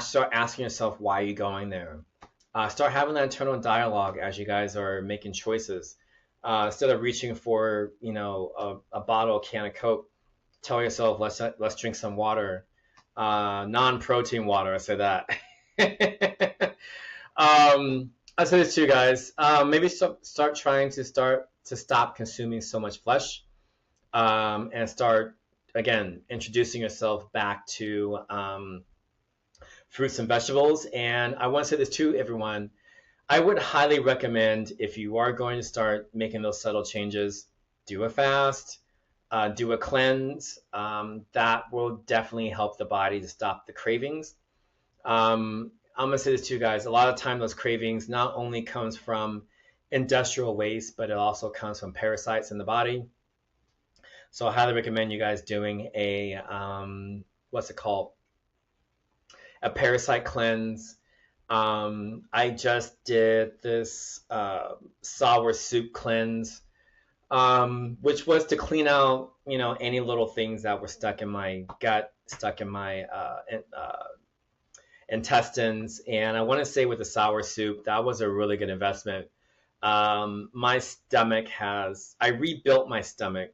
start asking yourself, why are you going there? Start having that internal dialogue as you guys are making choices. Instead of reaching for a bottle, a can of Coke, tell yourself, let's drink some water, non-protein water. I say that. I say this to you guys. Maybe start trying to stop consuming so much flesh, and start again introducing yourself back to fruits and vegetables. And I want to say this to everyone. I would highly recommend, if you are going to start making those subtle changes, do a fast, do a cleanse. That will definitely help the body to stop the cravings. I'm going to say this to you guys. A lot of time those cravings not only comes from industrial waste, but it also comes from parasites in the body. So I highly recommend you guys doing a, what's it called? A parasite cleanse. I just did this sour soup cleanse which was to clean out, any little things that were stuck in my gut, stuck in my intestines. And I want to say with the sour soup, that was a really good investment. My stomach I rebuilt my stomach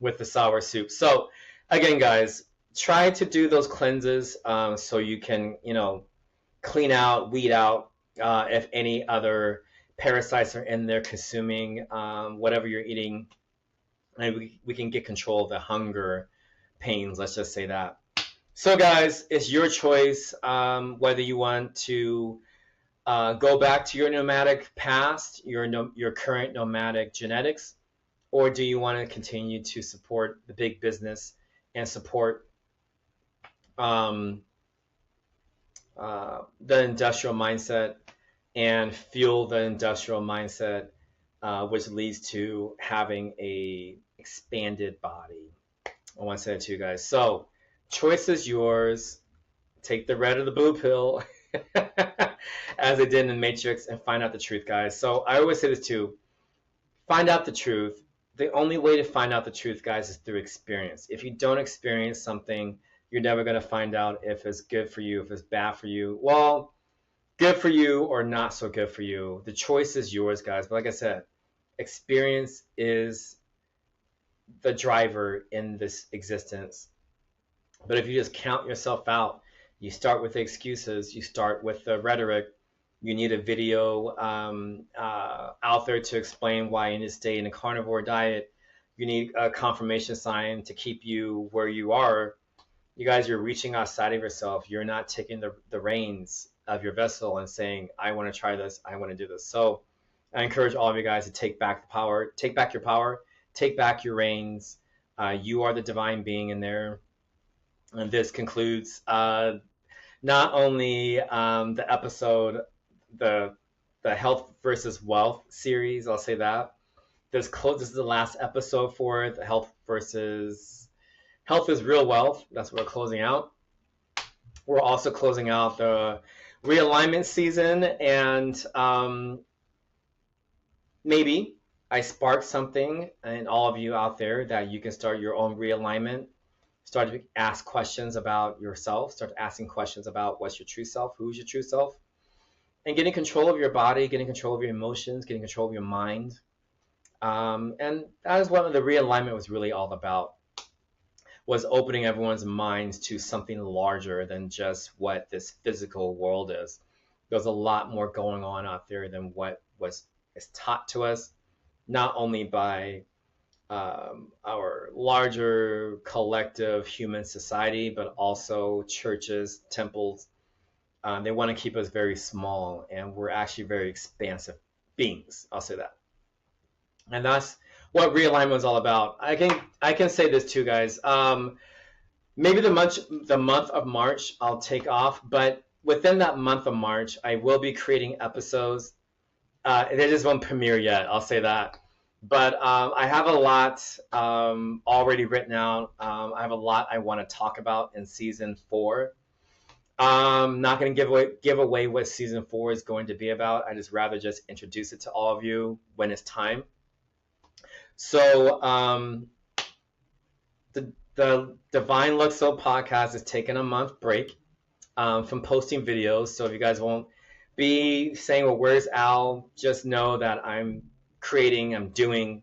with the sour soup. So again, guys, try to do those cleanses so you can, clean out, weed out if any other parasites are in there consuming whatever you're eating. And we can get control of the hunger pains, let's just say that. So guys, it's your choice whether you want to go back to your nomadic past, your current nomadic genetics, or do you want to continue to support the big business and support the industrial mindset and fuel the industrial mindset, which leads to having a expanded body. I want to say that to you guys. So, choice is yours. Take the red or the blue pill, as they did in the Matrix, and find out the truth, guys. So I always say this too: find out the truth. The only way to find out the truth, guys, is through experience. If you don't experience something, you're never going to find out if it's good for you, if it's bad for you. Well, good for you or not so good for you. The choice is yours, guys. But like I said, experience is the driver in this existence. But if you just count yourself out, you start with the excuses, you start with the rhetoric, you need a video out there to explain why you need to stay in a carnivore diet, you need a confirmation sign to keep you where you are. You guys, you're reaching outside of yourself. You're not taking the reins of your vessel and saying, I want to try this, I want to do this. So I encourage all of you guys to take back the power, take back your power, take back your reins. You are the divine being in there. And this concludes not only the episode, the health versus wealth series, I'll say that. This is the last episode for the health is real wealth. That's what we're closing out. We're also closing out the realignment season, and maybe I sparked something in all of you out there that you can start your own realignment. Start to ask questions about yourself. Start asking questions about what's your true self, who's your true self, and getting control of your body, getting control of your emotions, getting control of your mind. And that is what the realignment was really all about, was opening everyone's minds to something larger than just what this physical world is. There's a lot more going on out there than what is taught to us, not only by our larger collective human society, but also churches, temples. They want to keep us very small, and we're actually very expansive beings. I'll say that. And that's what realignment is all about. I can say this too, guys. Maybe the month of March I'll take off, but within that month of March, I will be creating episodes. They just won't premiere yet. I'll say that. But I have a lot already written out. I have a lot I want to talk about in season 4. I'm not going to give away what season 4 is going to be about. I just rather just introduce it to all of you when it's time. So the Divine Lux Soul Podcast is taking a month break from posting videos. So if you guys won't be saying, well, where's Al? Just know that I'm creating, I'm doing,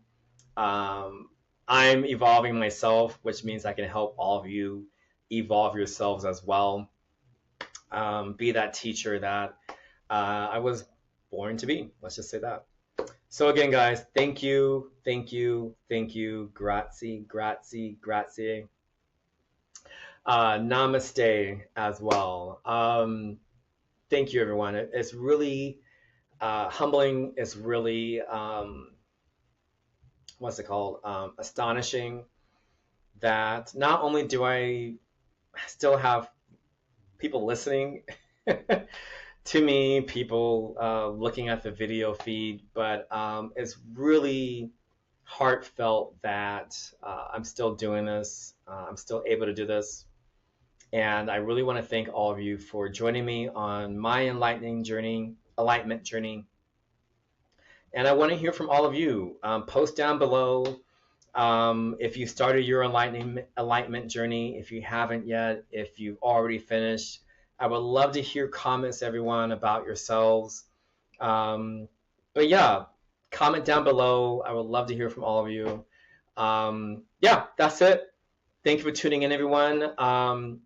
I'm evolving myself, which means I can help all of you evolve yourselves as well. Be that teacher that I was born to be. Let's just say that. So again, guys, thank you. Grazie. Namaste as well. Thank you, everyone. It's really humbling. It's really, astonishing that not only do I still have people listening to me, people looking at the video feed, but it's really heartfelt that I'm still doing this. I'm still able to do this. And I really want to thank all of you for joining me on my enlightenment journey. And I want to hear from all of you. Post down below if you started your enlightenment journey, if you haven't yet, if you've already finished. I would love to hear comments, everyone, about yourselves. But yeah, comment down below. I would love to hear from all of you. Yeah, that's it. Thank you for tuning in, everyone.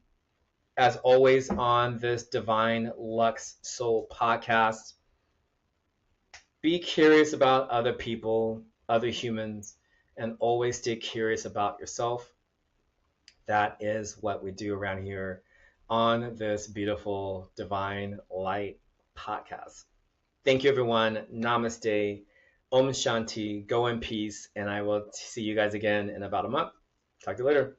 As always on this Divine Lux Soul Podcast, be curious about other people, other humans, and always stay curious about yourself. That is what we do around here on this beautiful Divine Light Podcast. Thank you, everyone. Namaste. Om Shanti. Go in peace. And I will see you guys again in about a month. Talk to you later.